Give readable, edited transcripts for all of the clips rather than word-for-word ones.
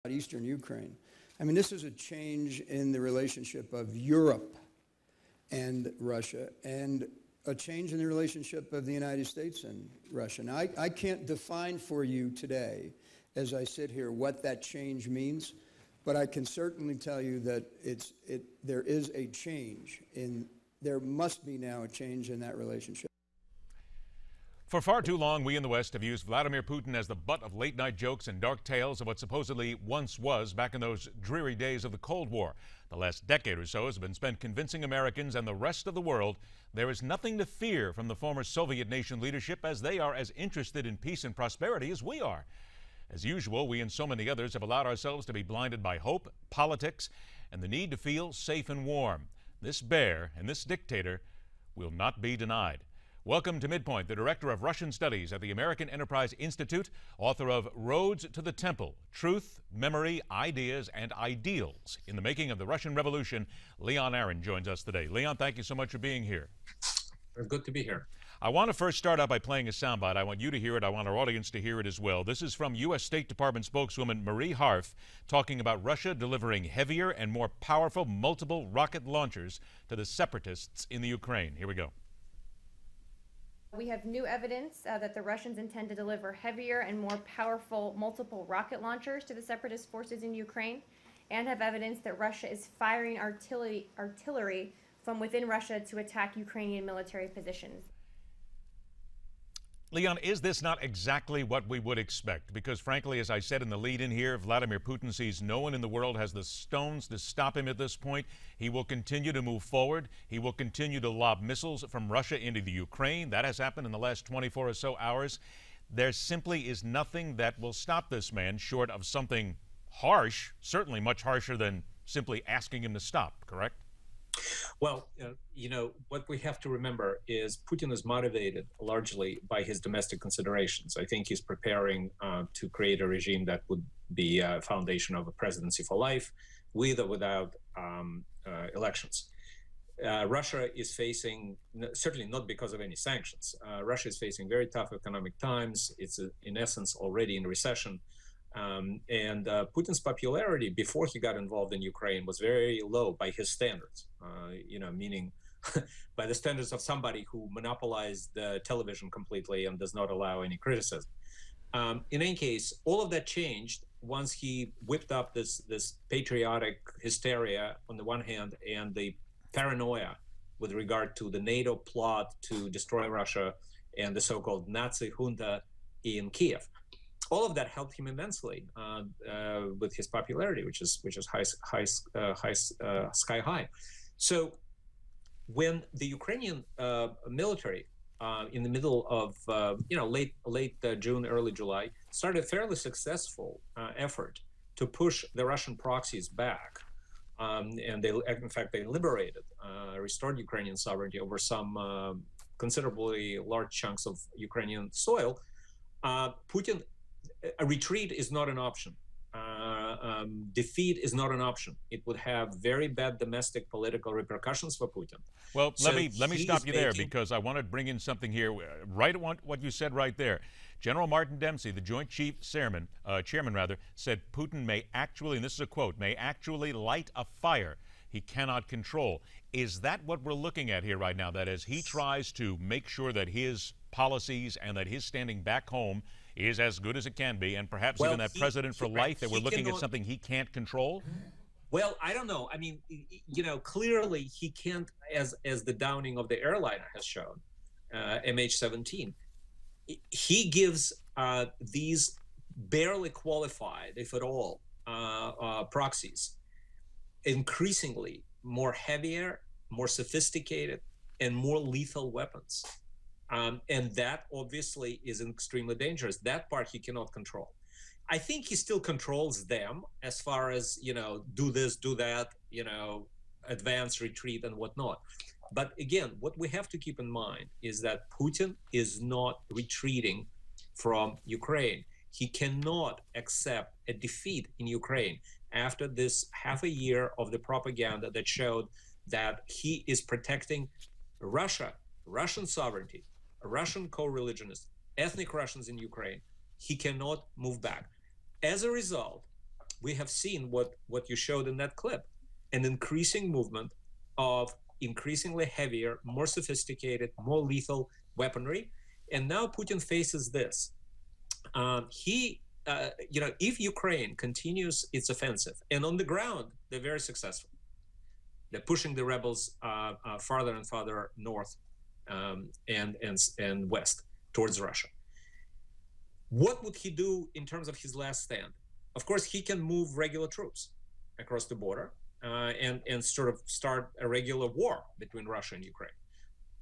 Eastern Ukraine. I mean, this is a change in the relationship of Europe and Russia, and a change in the relationship of the United States and Russia. Now, I can't define for you today, as I sit here, what that change means, but I can certainly tell you that there is a change there must be now a change in that relationship. For far too long, we in the West have used Vladimir Putin as the butt of late-night jokes and dark tales of what supposedly once was back in those dreary days of the Cold War. The last decade or so has been spent convincing Americans and the rest of the world there is nothing to fear from the former Soviet nation leadership, as they are as interested in peace and prosperity as we are. As usual, we and so many others have allowed ourselves to be blinded by hope, politics, and the need to feel safe and warm. This bear and this dictator will not be denied. Welcome to MidPoint, the director of Russian Studies at the American Enterprise Institute, author of Roads to the Temple, Truth, Memory, Ideas, and Ideals in the Making of the Russian Revolution. Aron joins us today. Leon, thank you so much for being here. Good to be here. I want to first start out by playing a soundbite. I want you to hear it. I want our audience to hear it as well. This is from U.S. State Department spokeswoman Marie Harf talking about Russia delivering heavier and more powerful multiple rocket launchers to the separatists in the Ukraine. Here we go. We have new evidence that the Russians intend to deliver heavier and more powerful multiple rocket launchers to the separatist forces in Ukraine, and have evidence that Russia is firing artillery from within Russia to attack Ukrainian military positions. Leon, is this not exactly what we would expect? Because frankly, as I said in the lead-in here, Vladimir Putin sees no one in the world has the stones to stop him at this point. He will continue to move forward. He will continue to lob missiles from Russia into the Ukraine. That has happened in the last 24 or so hours. There simply is nothing that will stop this man short of something harsh, certainly much harsher than simply asking him to stop, correct? Well, what we have to remember is Putin is motivated largely by his domestic considerations. I think he's preparing to create a regime that would be a foundation of a presidency for life, with or without elections. Russia is facing, certainly not because of any sanctions, Russia is facing very tough economic times. It's in essence already in recession. And Putin's popularity before he got involved in Ukraine was very low by his standards, meaning by the standards of somebody who monopolized the television completely and does not allow any criticism. In any case, all of that changed once he whipped up this patriotic hysteria on the one hand and the paranoia with regard to the NATO plot to destroy Russia and the so-called Nazi junta in Kiev. All of that helped him immensely with his popularity, which is sky high. So when the Ukrainian military in the middle of late June, early July, started a fairly successful effort to push the Russian proxies back, and they, in fact, they liberated, restored Ukrainian sovereignty over some considerably large chunks of Ukrainian soil. Putin. A retreat is not an option. Defeat is not an option. It would have very bad domestic political repercussions for Putin. Well, let me stop you there, because I want to bring in something here. Right at what you said right there. General Martin Dempsey, the Joint Chiefs chairman, said Putin may actually, and this is a quote, may actually light a fire he cannot control. Is that what we're looking at here right now? That as he tries to make sure that his policies and that his standing back home is as good as it can be, and perhaps even that president for life, that we're looking at something he can't control? Well, I don't know. I mean, clearly he can't, as the downing of the airliner has shown, MH17. He gives these barely qualified, if at all, proxies increasingly more heavier, more sophisticated, and more lethal weapons. And that obviously is extremely dangerous. That part he cannot control. I think he still controls them as far as, do this, do that, advance, retreat, and whatnot. But again, what we have to keep in mind is that Putin is not retreating from Ukraine. He cannot accept a defeat in Ukraine after this half a year of the propaganda that showed that he is protecting Russia, Russian sovereignty, Russian co-religionists, ethnic Russians in Ukraine. He cannot move back. As a result, we have seen what you showed in that clip, an increasing movement of increasingly heavier, more sophisticated, more lethal weaponry. And now Putin faces this. If Ukraine continues its offensive, and on the ground, they're very successful. They're pushing the rebels farther and farther north and west towards Russia. What would he do in terms of his last stand? Of course, he can move regular troops across the border and sort of start a regular war between Russia and Ukraine.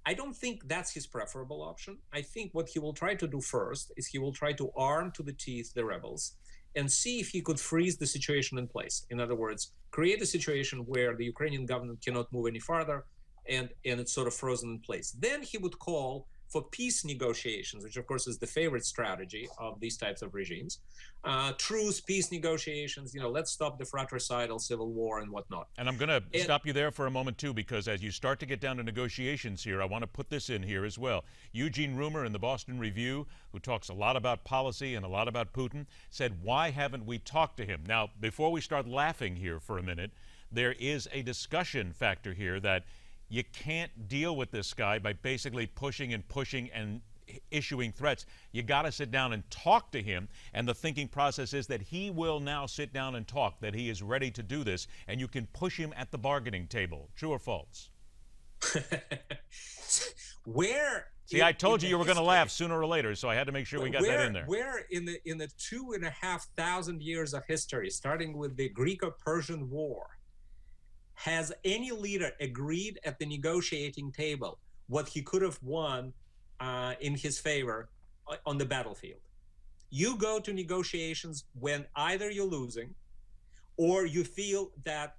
I don't think that's his preferable option. I think what he will try to do first is he will try to arm to the teeth the rebels and see if he could freeze the situation in place. In other words, create a situation where the Ukrainian government cannot move any farther and it's sort of frozen in place. Then he would call for peace negotiations, which of course is the favorite strategy of these types of regimes. Truce, peace negotiations, let's stop the fratricidal civil war and whatnot. And I'm going to stop you there for a moment, too, because as you start to get down to negotiations here, I want to put this in here as well. Eugene Rumer in the Boston Review, who talks a lot about policy and a lot about Putin, said, why haven't we talked to him? Now, before we start laughing here for a minute, there is a discussion factor here that you can't deal with this guy by basically pushing and issuing threats. You got to sit down and talk to him, and the thinking process is that he will now sit down and talk, that he is ready to do this, and you can push him at the bargaining table. True or false? See, I told you were going to laugh sooner or later, so I had to make sure we got that in there. Where in the 2,500 years of history, starting with the Greco-Persian War, has any leader agreed at the negotiating table what he could have won in his favor on the battlefield? You go to negotiations when either you're losing or you feel that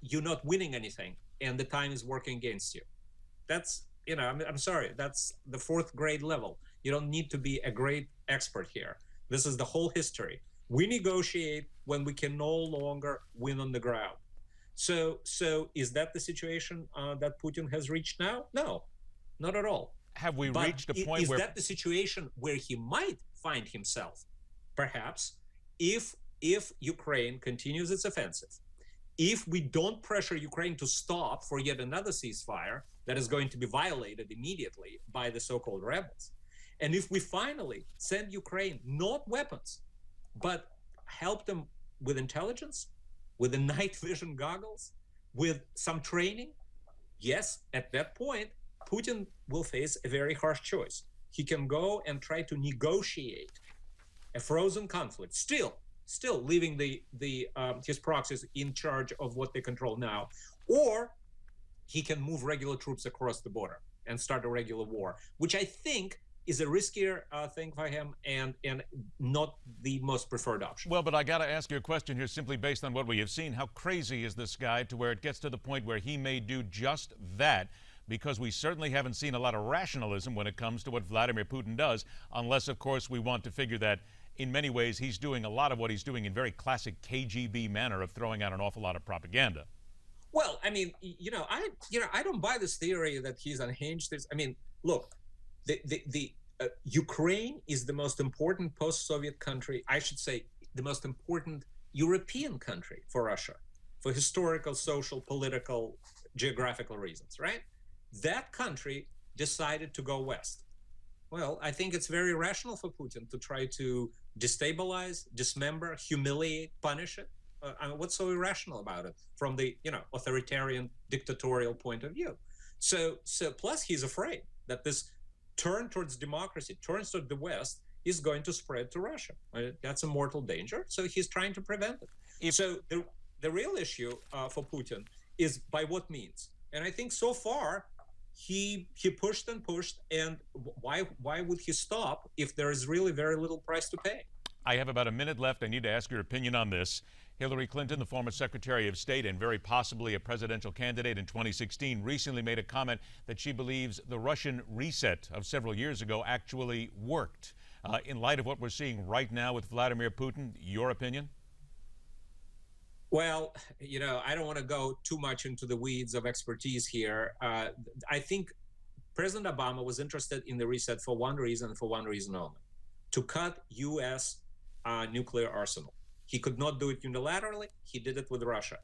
you're not winning anything and the time is working against you. That's, I'm sorry, that's the fourth grade level. You don't need to be a great expert here. This is the whole history. We negotiate when we can no longer win on the ground. So is that the situation that Putin has reached now? No, not at all. Have we reached a point where... Is that the situation where he might find himself? Perhaps, if Ukraine continues its offensive, if we don't pressure Ukraine to stop for yet another ceasefire that is going to be violated immediately by the so-called rebels, and if we finally send Ukraine not weapons, but help them with intelligence, with the night vision goggles, with some training, yes, at that point, Putin will face a very harsh choice. He can go and try to negotiate a frozen conflict, still leaving his proxies in charge of what they control now, or he can move regular troops across the border and start a regular war, which I think is a riskier thing for him and not the most preferred option. Well, but I got to ask you a question here simply based on what we have seen. How crazy is this guy to where it gets to the point where he may do just that? Because we certainly haven't seen a lot of rationalism when it comes to what Vladimir Putin does, unless, of course, we want to figure that in many ways he's doing a lot of what he's doing in very classic KGB manner of throwing out an awful lot of propaganda. Well, I mean, I don't buy this theory that he's unhinged. I mean, look, Ukraine is the most important post-Soviet country, I should say, the most important European country for Russia, for historical, social, political, geographical reasons, right? That country decided to go west. Well, I think it's very rational for Putin to try to destabilize, dismember, humiliate, punish it. I mean, what's so irrational about it from the authoritarian, dictatorial point of view? So plus he's afraid that this turn towards democracy, turns toward the West, is going to spread to Russia. That's a mortal danger. So he's trying to prevent it. So the real issue for Putin is by what means. And I think so far he pushed and pushed. And why would he stop if there is really very little price to pay? I have about a minute left. I need to ask your opinion on this. Hillary Clinton, the former Secretary of State and very possibly a presidential candidate in 2016, recently made a comment that she believes the Russian reset of several years ago actually worked. In light of what we're seeing right now with Vladimir Putin, your opinion? Well, I don't want to go too much into the weeds of expertise here. I think President Obama was interested in the reset for one reason only, to cut U.S. nuclear arsenal. He could not do it unilaterally. He did it with Russia.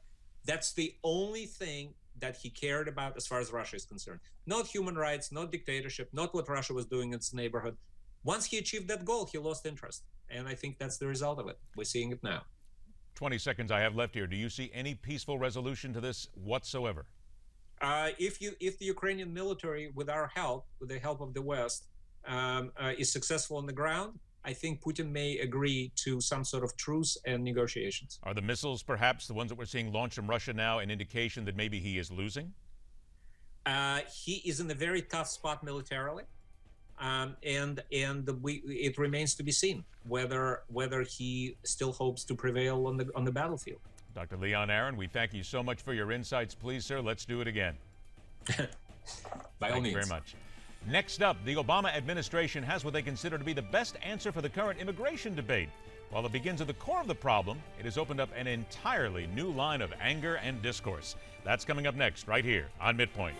That's the only thing that he cared about as far as Russia is concerned. Not human rights, not dictatorship, not what Russia was doing in its neighborhood. Once he achieved that goal, he lost interest. And I think that's the result of it. We're seeing it now. 20 seconds I have left here. Do you see any peaceful resolution to this whatsoever? If the Ukrainian military, with our help, with the help of the West, is successful on the ground, I think Putin may agree to some sort of truce and negotiations. Are the missiles, perhaps the ones that we're seeing launched from Russia now, an indication that maybe he is losing? He is in a very tough spot militarily, it remains to be seen whether he still hopes to prevail on the battlefield. Dr. Leon Aron, we thank you so much for your insights. Please, sir, let's do it again. By all means. Thank you very much. Next up, the Obama administration has what they consider to be the best answer for the current immigration debate. While it begins at the core of the problem, it has opened up an entirely new line of anger and discourse. That's coming up next, right here on MidPoint.